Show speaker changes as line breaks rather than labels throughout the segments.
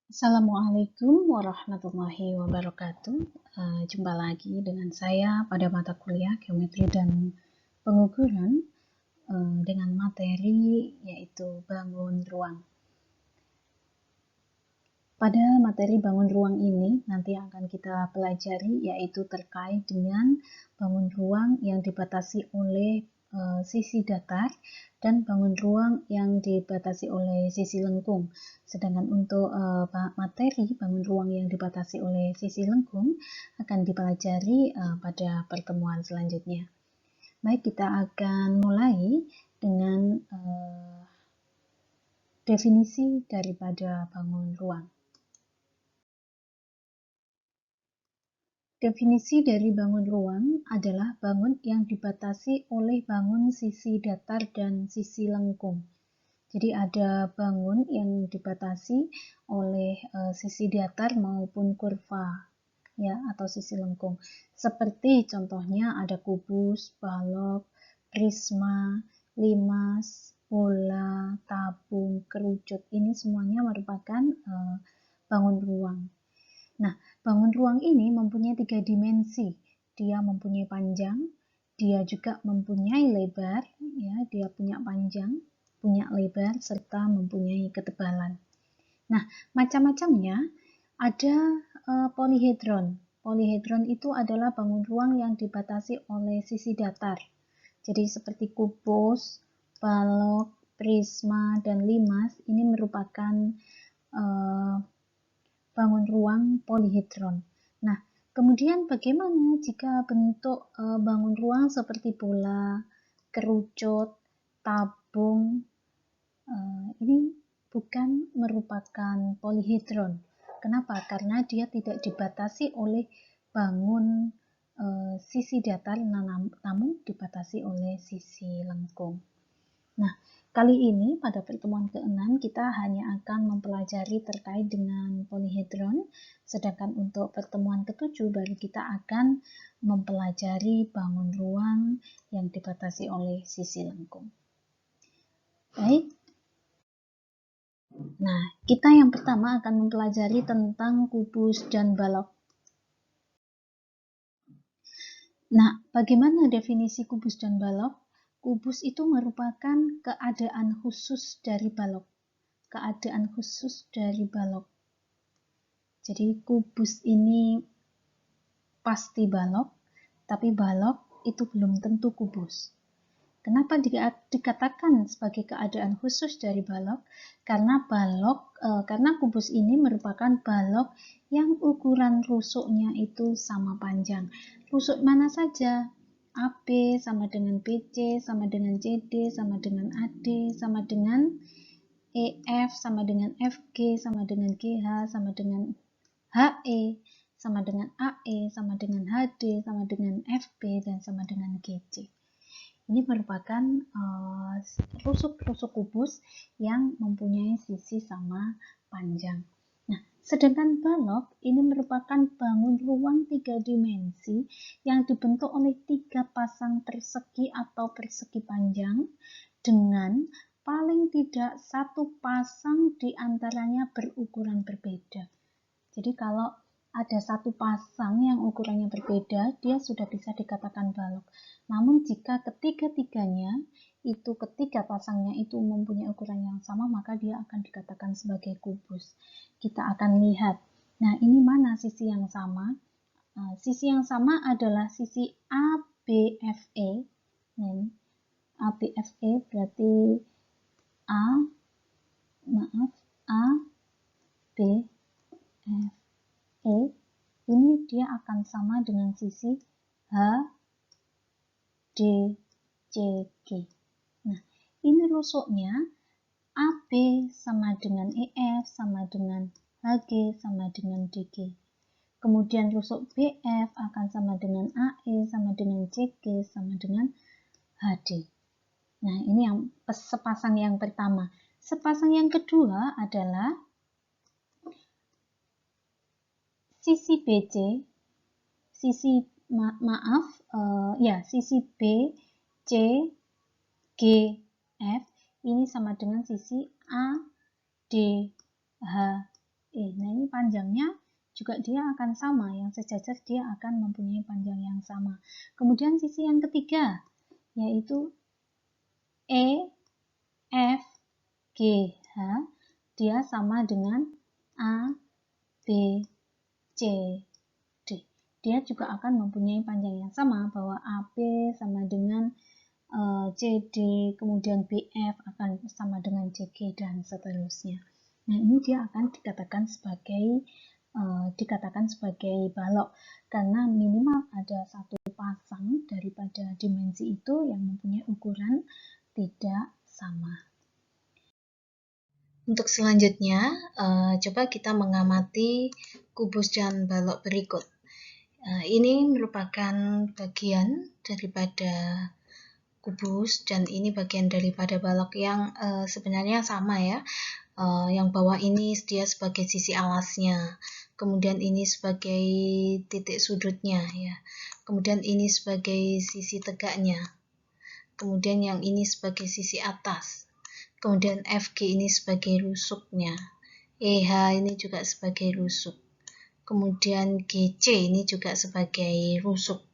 Assalamualaikum warahmatullahi wabarakatuh. Jumpa lagi dengan saya pada mata kuliah Geometri dan Pengukuran dengan materi yaitu bangun ruang. Pada materi bangun ruang ini nanti akan kita pelajari yaitu terkait dengan bangun ruang yang dibatasi oleh sisi datar dan bangun ruang yang dibatasi oleh sisi lengkung. Sedangkan untuk materi bangun ruang yang dibatasi oleh sisi lengkung akan dipelajari pada pertemuan selanjutnya. Baik, kita akan mulai dengan definisi daripada bangun ruang. Definisi dari bangun ruang adalah bangun yang dibatasi oleh bangun sisi datar dan sisi lengkung. Jadi ada bangun yang dibatasi oleh sisi datar maupun kurva ya atau sisi lengkung. Seperti contohnya ada kubus, balok, prisma, limas, bola, tabung, kerucut. Ini semuanya merupakan bangun ruang. Nah, bangun ruang ini mempunyai 3 dimensi. Dia mempunyai panjang, dia juga mempunyai lebar, ya, dia punya panjang, punya lebar, serta mempunyai ketebalan. Nah, macam-macamnya ada polihedron. Polihedron itu adalah bangun ruang yang dibatasi oleh sisi datar. Jadi seperti kubus, balok, prisma, dan limas ini merupakan bangun ruang polihedron. Nah, kemudian bagaimana jika bentuk bangun ruang seperti bola, kerucut, tabung, ini bukan merupakan polihedron. Kenapa? Karena dia tidak dibatasi oleh bangun sisi datar, namun dibatasi oleh sisi lengkung. Nah, kali ini pada pertemuan ke-6 kita hanya akan mempelajari terkait dengan polihedron, sedangkan untuk pertemuan ke-7 baru kita akan mempelajari bangun ruang yang dibatasi oleh sisi lengkung. Baik. Nah, kita yang pertama akan mempelajari tentang kubus dan balok. Nah, bagaimana definisi kubus dan balok? Kubus itu merupakan keadaan khusus dari balok. Keadaan khusus dari balok. Jadi kubus ini pasti balok, tapi balok itu belum tentu kubus. Kenapa dikatakan sebagai keadaan khusus dari balok? Karena kubus ini merupakan balok yang ukuran rusuknya itu sama panjang. Rusuk mana saja? AB sama dengan BC, sama dengan CD, sama dengan AD, sama dengan EF, sama dengan FG, sama dengan GH, sama dengan HE, sama dengan AE, sama dengan HD, sama dengan FB, dan sama dengan GC. Ini merupakan rusuk-rusuk kubus yang mempunyai sisi sama panjang. Nah, sedangkan balok ini merupakan bangun ruang 3 dimensi yang dibentuk oleh 3 pasang persegi atau persegi panjang dengan paling tidak 1 pasang diantaranya berukuran berbeda. Jadi kalau ada 1 pasang yang ukurannya berbeda, dia sudah bisa dikatakan balok. Namun jika ketiga-tiganya itu ketiga pasangnya itu mempunyai ukuran yang sama, maka dia akan dikatakan sebagai kubus. Kita akan lihat. Nah, ini mana sisi yang sama? Sisi yang sama adalah sisi ABFE. Nah, ABFE berarti A, B, F, E, ini dia akan sama dengan sisi H, D, C, G. Nah, ini rusuknya AB sama dengan EF sama dengan HG sama dengan DG. Kemudian rusuk BF akan sama dengan AE sama dengan CG sama dengan HD. Nah, ini yang sepasang yang pertama. Sepasang yang kedua adalah sisi BC, sisi sisi B, C, G, F ini sama dengan sisi A, D, H, E. Nah, ini panjangnya juga dia akan sama, yang sejajar dia akan mempunyai panjang yang sama. Kemudian sisi yang ketiga, yaitu E, F, G, H, dia sama dengan A, B, C, D. Dia juga akan mempunyai panjang yang sama, bahwa AB sama dengan CD, kemudian BF akan sama dengan CG, dan seterusnya. Nah, ini dia akan dikatakan sebagai balok, karena minimal ada satu pasang daripada dimensi itu yang mempunyai ukuran tidak sama. Untuk selanjutnya, coba kita mengamati kubus dan balok berikut. Ini merupakan bagian daripada kubus, dan ini bagian daripada balok yang sebenarnya sama ya. Yang bawah ini dia sebagai sisi alasnya, kemudian ini sebagai titik sudutnya ya, kemudian ini sebagai sisi tegaknya, kemudian yang ini sebagai sisi atas, kemudian FG ini sebagai rusuknya, EH ini juga sebagai rusuk, kemudian GC ini juga sebagai rusuk.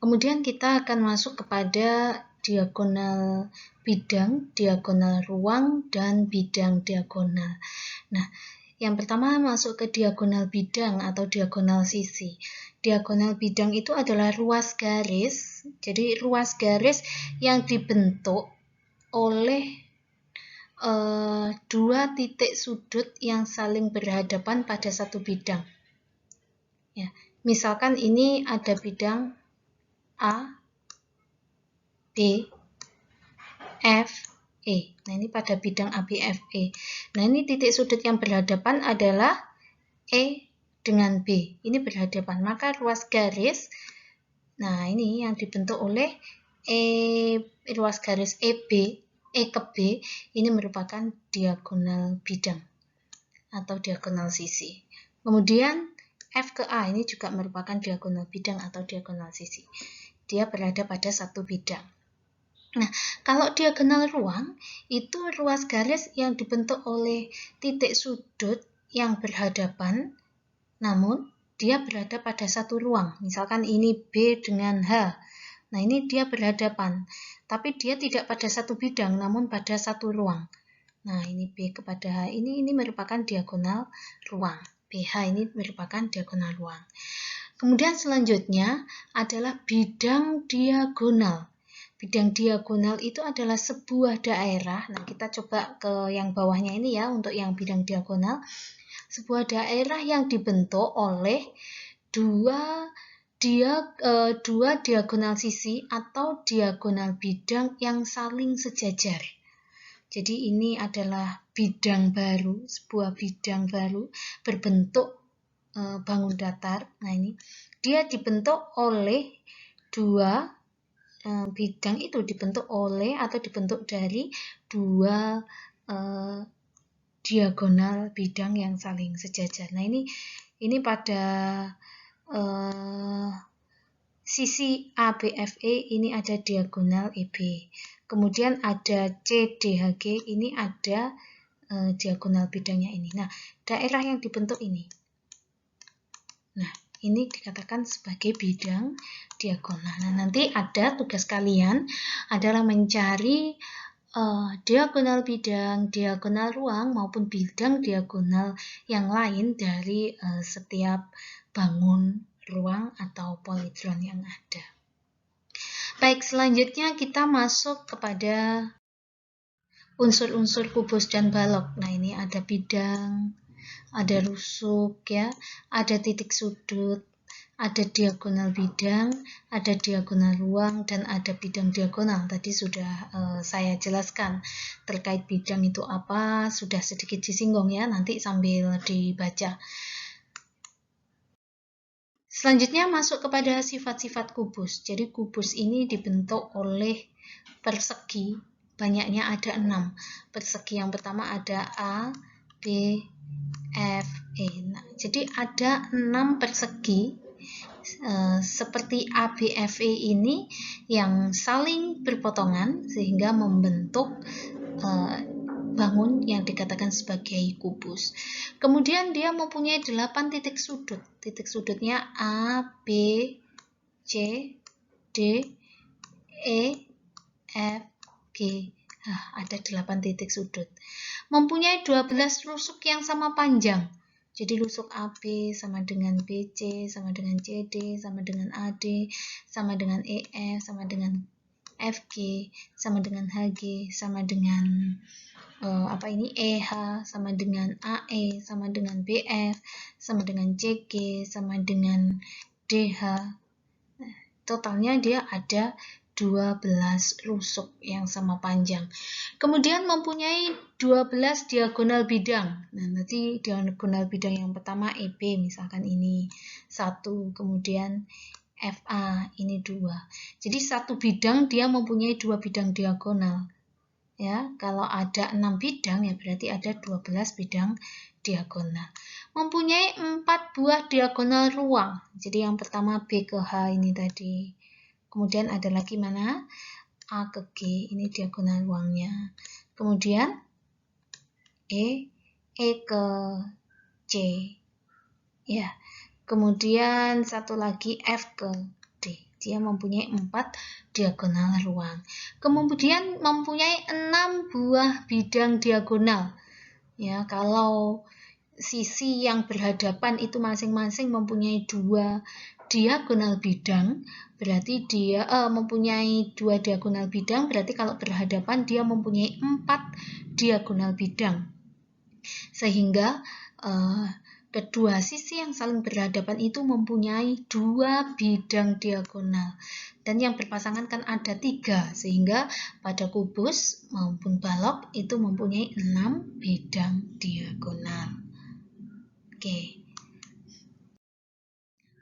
Kemudian kita akan masuk kepada diagonal bidang, diagonal ruang, dan bidang diagonal. Nah, yang pertama masuk ke diagonal bidang atau diagonal sisi. Diagonal bidang itu adalah ruas garis. Jadi ruas garis yang dibentuk oleh dua titik sudut yang saling berhadapan pada satu bidang. Ya, misalkan ini ada bidang A, B, F, E. Nah, ini pada bidang A, B, F, E. Nah, ini titik sudut yang berhadapan adalah E dengan B. Ini berhadapan. Maka ruas garis, nah ini yang dibentuk oleh ruas garis EB, E ke B, ini merupakan diagonal bidang atau diagonal sisi. Kemudian F ke A ini juga merupakan diagonal bidang atau diagonal sisi. Dia berada pada satu bidang. Nah, kalau diagonal ruang, itu ruas garis yang dibentuk oleh titik sudut yang berhadapan, namun dia berada pada satu ruang. Misalkan ini B dengan H. Nah, ini dia berhadapan, tapi dia tidak pada satu bidang, namun pada satu ruang. Nah, ini B kepada H, ini merupakan diagonal ruang. BH ini merupakan diagonal ruang. Kemudian selanjutnya adalah bidang diagonal. Bidang diagonal itu adalah sebuah daerah. Nah, kita coba ke yang bawahnya ini ya, untuk yang bidang diagonal. Sebuah daerah yang dibentuk oleh dua diagonal sisi atau diagonal bidang yang saling sejajar. Jadi ini adalah bidang baru, sebuah bidang baru berbentuk bangun datar. Nah, ini dia dibentuk oleh dua bidang itu dibentuk oleh atau dibentuk dari dua diagonal bidang yang saling sejajar. Nah, ini pada sisi ABFE ini ada diagonal EB. Kemudian ada CDHG, ini ada diagonal bidangnya ini. Nah, daerah yang dibentuk ini. Nah, ini dikatakan sebagai bidang diagonal. Nah, nanti ada tugas kalian adalah mencari diagonal bidang, diagonal ruang, maupun bidang diagonal yang lain dari setiap bangun ruang atau poligron yang ada. Baik, selanjutnya kita masuk kepada unsur-unsur kubus dan balok. Nah, ini ada bidang, ada rusuk ya, ada titik sudut, ada diagonal bidang, ada diagonal ruang, dan ada bidang diagonal. Tadi sudah saya jelaskan terkait bidang itu apa, sudah sedikit disinggung ya, nanti sambil dibaca. Selanjutnya masuk kepada sifat-sifat kubus. Jadi kubus ini dibentuk oleh persegi, banyaknya ada 6. Persegi yang pertama ada A, B, F, E. Nah, jadi ada 6 persegi seperti ABFE ini yang saling berpotongan sehingga membentuk
bangun yang dikatakan sebagai kubus. Kemudian dia mempunyai 8 titik sudut. Titik sudutnya A, B, C, D, E, F, G. Ada 8 titik sudut. Mempunyai 12 rusuk yang sama panjang. Jadi rusuk AB sama dengan BC, sama dengan CD, sama dengan AD, sama dengan EF, sama dengan FG, sama dengan HG, sama dengan EH, sama dengan AE, sama dengan BF, sama dengan CG, sama dengan DH. Totalnya dia ada 12 rusuk yang sama panjang. Kemudian mempunyai 12 diagonal bidang. Nah, nanti diagonal bidang yang pertama EB, misalkan ini 1, kemudian FA, ini 2. Jadi satu bidang dia mempunyai 2 bidang diagonal. Ya, kalau ada 6 bidang ya berarti ada 12 bidang diagonal. Mempunyai 4 buah diagonal ruang. Jadi yang pertama B ke H ini tadi. Kemudian ada lagi mana? A ke G, ini diagonal ruangnya. Kemudian E ke C. Ya. Kemudian satu lagi F ke D. Dia mempunyai 4 diagonal ruang. Kemudian mempunyai 6 buah bidang diagonal. Ya, kalau sisi yang berhadapan itu masing-masing mempunyai 2 diagonal bidang, berarti dia mempunyai 2 diagonal bidang, berarti kalau berhadapan dia mempunyai 4 diagonal bidang. Sehingga kedua sisi yang saling berhadapan itu mempunyai 2 bidang diagonal. Dan yang berpasangan kan ada 3, sehingga pada kubus maupun balok itu mempunyai 6 bidang diagonal. Oke.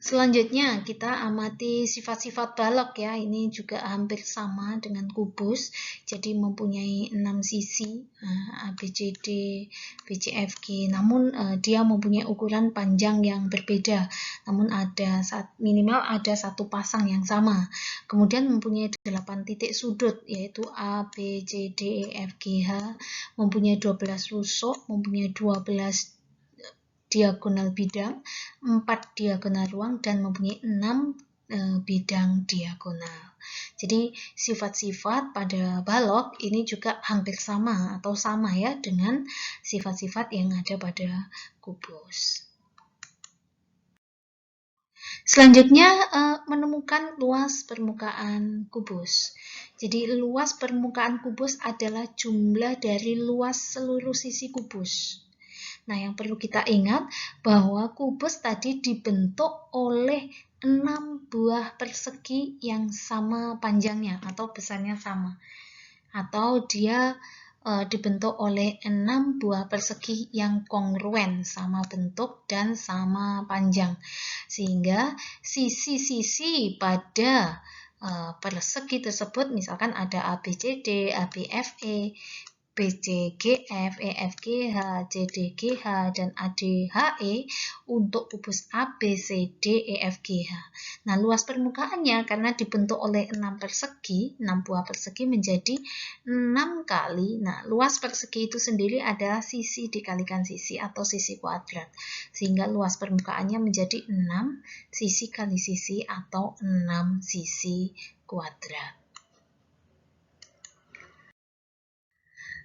Selanjutnya kita amati sifat-sifat balok ya. Ini juga hampir sama dengan kubus. Jadi mempunyai 6 sisi ABCD, BCFG. Namun dia mempunyai ukuran panjang yang berbeda. Namun minimal ada satu pasang yang sama. Kemudian mempunyai 8 titik sudut yaitu A, B, C, D, E, F, G, H. Mempunyai 12 rusuk, mempunyai 12 diagonal bidang, 4 diagonal ruang, dan mempunyai 6 bidang diagonal. Jadi sifat-sifat pada balok ini juga hampir sama atau sama ya dengan sifat-sifat yang ada pada kubus. Selanjutnya menemukan luas permukaan kubus. Jadi luas permukaan kubus adalah jumlah dari luas seluruh sisi kubus. Nah, yang perlu kita ingat bahwa kubus tadi dibentuk oleh 6 buah persegi yang sama panjangnya atau besarnya sama. Atau dia dibentuk oleh 6 buah persegi yang kongruen, sama bentuk dan sama panjang. Sehingga sisi-sisi pada persegi tersebut misalkan ada ABCD, ABFE, BCGF, EFGH, CDGH, dan ADHE untuk kubus ABCD, EFGH. Nah, luas permukaannya karena dibentuk oleh 6 persegi, 6 buah persegi menjadi 6 kali. Nah, luas persegi itu sendiri adalah sisi dikalikan sisi atau sisi kuadrat. Sehingga luas permukaannya menjadi 6 sisi kali sisi atau 6 sisi kuadrat.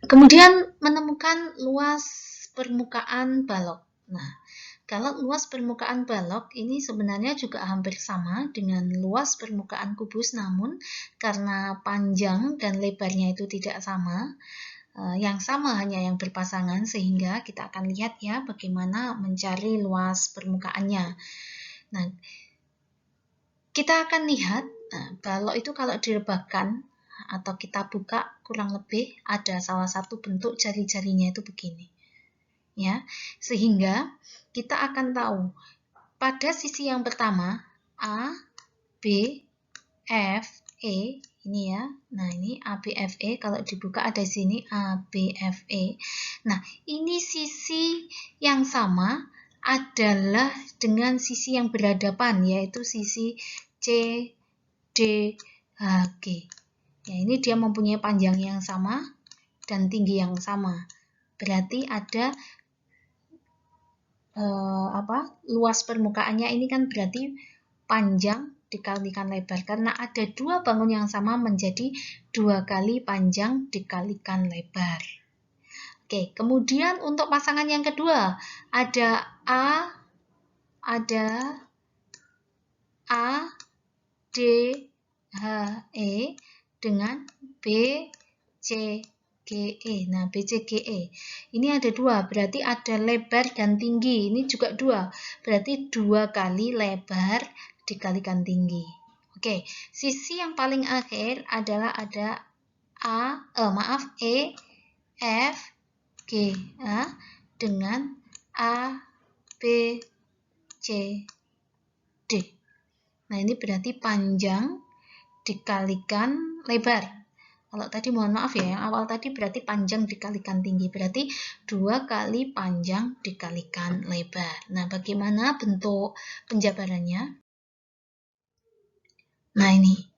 Kemudian menemukan luas permukaan balok. Nah, kalau luas permukaan balok ini sebenarnya juga hampir sama dengan luas permukaan kubus, namun karena panjang dan lebarnya itu tidak sama, yang sama hanya yang berpasangan, sehingga kita akan lihat ya bagaimana mencari luas permukaannya. Nah, kita akan lihat balok itu kalau direbahkan atau kita buka kurang lebih ada salah satu bentuk jari-jarinya itu begini. Ya, sehingga kita akan tahu pada sisi yang pertama A, B, F, E ini ya. Nah, ini A, B, F, E kalau dibuka ada di sini A, B, F, E. Nah, ini sisi yang sama adalah dengan sisi yang berhadapan yaitu sisi C, D, H, G. Ya, ini dia mempunyai panjang yang sama dan tinggi yang sama. berarti ada luas permukaannya ini kan berarti panjang dikalikan lebar, karena ada dua bangun yang sama menjadi 2 kali panjang dikalikan lebar. Oke, kemudian untuk pasangan yang kedua ada A, D, H, E dengan B, C, G, E. Nah, B, C, G, E. Ini ada 2, berarti ada lebar dan tinggi. Ini juga 2, berarti 2 kali lebar dikalikan tinggi. Oke, sisi yang paling akhir adalah ada E, F, G, dengan A, B, C, D. Nah, ini berarti panjang dikalikan lebar. Kalau tadi mohon maaf ya, yang awal tadi berarti panjang dikalikan tinggi, berarti 2 kali panjang dikalikan lebar. Nah, bagaimana bentuk penjabarannya? Nah, ini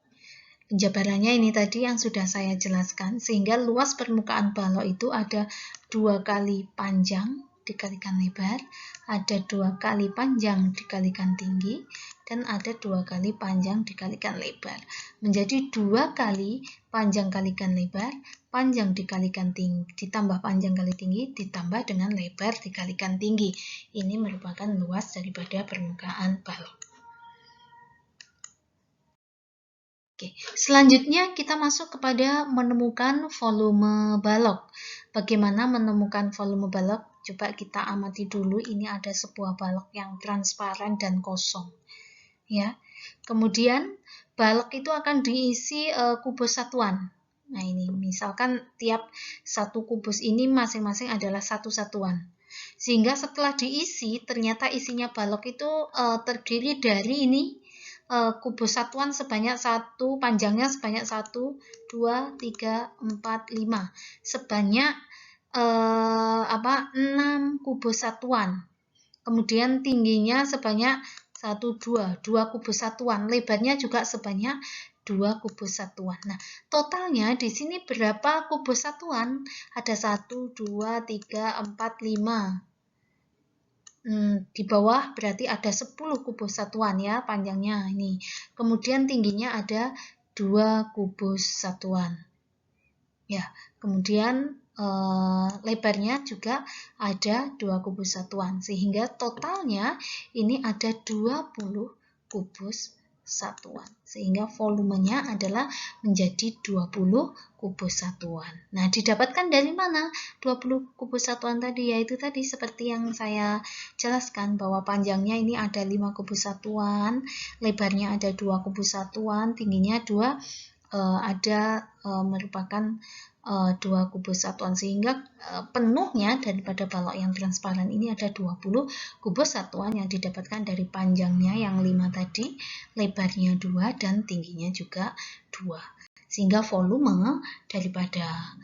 penjabarannya ini tadi yang sudah saya jelaskan, sehingga luas permukaan balok itu ada 2 kali panjang dikalikan lebar, ada 2 kali panjang dikalikan tinggi, dan ada 2 kali panjang dikalikan lebar. Menjadi 2 kali panjang kalikan lebar, panjang dikalikan tinggi, ditambah panjang kali tinggi, ditambah dengan lebar dikalikan tinggi. Ini merupakan luas daripada permukaan balok. Oke, selanjutnya kita masuk kepada menemukan volume balok. Bagaimana menemukan volume balok? Coba kita amati dulu, ini ada sebuah balok yang transparan dan kosong. Ya, kemudian balok itu akan diisi kubus satuan. Nah, ini misalkan tiap satu kubus ini masing-masing adalah satu satuan. Sehingga setelah diisi, ternyata isinya balok itu terdiri dari ini kubus satuan sebanyak 1, panjangnya sebanyak 1, 2, 3, 4, 5. Sebanyak 6 kubus satuan. Kemudian tingginya sebanyak 1, 2 kubus satuan, lebarnya juga sebanyak 2 kubus satuan. Nah, totalnya di sini berapa kubus satuan? Ada 1, 2, 3, 4, 5. Di bawah berarti ada 10 kubus satuan ya panjangnya ini. Kemudian tingginya ada 2 kubus satuan. Ya, kemudian lebarnya juga ada 2 kubus satuan, sehingga totalnya ini ada 20 kubus satuan, sehingga volumenya adalah menjadi 20 kubus satuan. Nah, didapatkan dari mana 20 kubus satuan tadi? Yaitu tadi seperti yang saya jelaskan bahwa panjangnya ini ada 5 kubus satuan, lebarnya ada 2 kubus satuan, tingginya 2, merupakan 2 kubus satuan, sehingga penuhnya daripada balok yang transparan ini ada 20 kubus satuan yang didapatkan dari panjangnya yang 5 tadi, lebarnya 2, dan tingginya juga 2. Sehingga volume daripada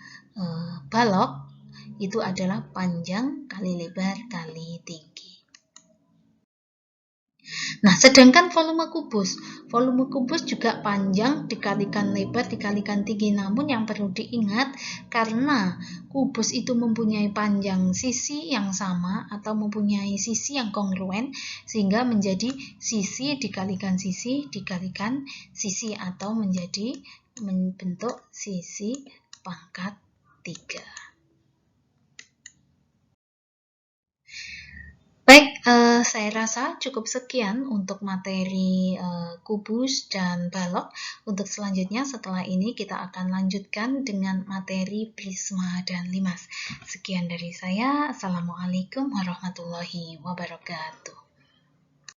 balok itu adalah panjang kali lebar kali tinggi. Nah, sedangkan volume kubus juga panjang dikalikan lebar dikalikan tinggi. Namun yang perlu diingat, karena kubus itu mempunyai panjang sisi yang sama atau mempunyai sisi yang kongruen, sehingga menjadi sisi dikalikan sisi atau menjadi membentuk sisi pangkat 3. Baik, saya rasa cukup sekian untuk materi kubus dan balok. Untuk selanjutnya setelah ini kita akan lanjutkan dengan materi prisma dan limas. Sekian dari saya. Assalamualaikum warahmatullahi wabarakatuh.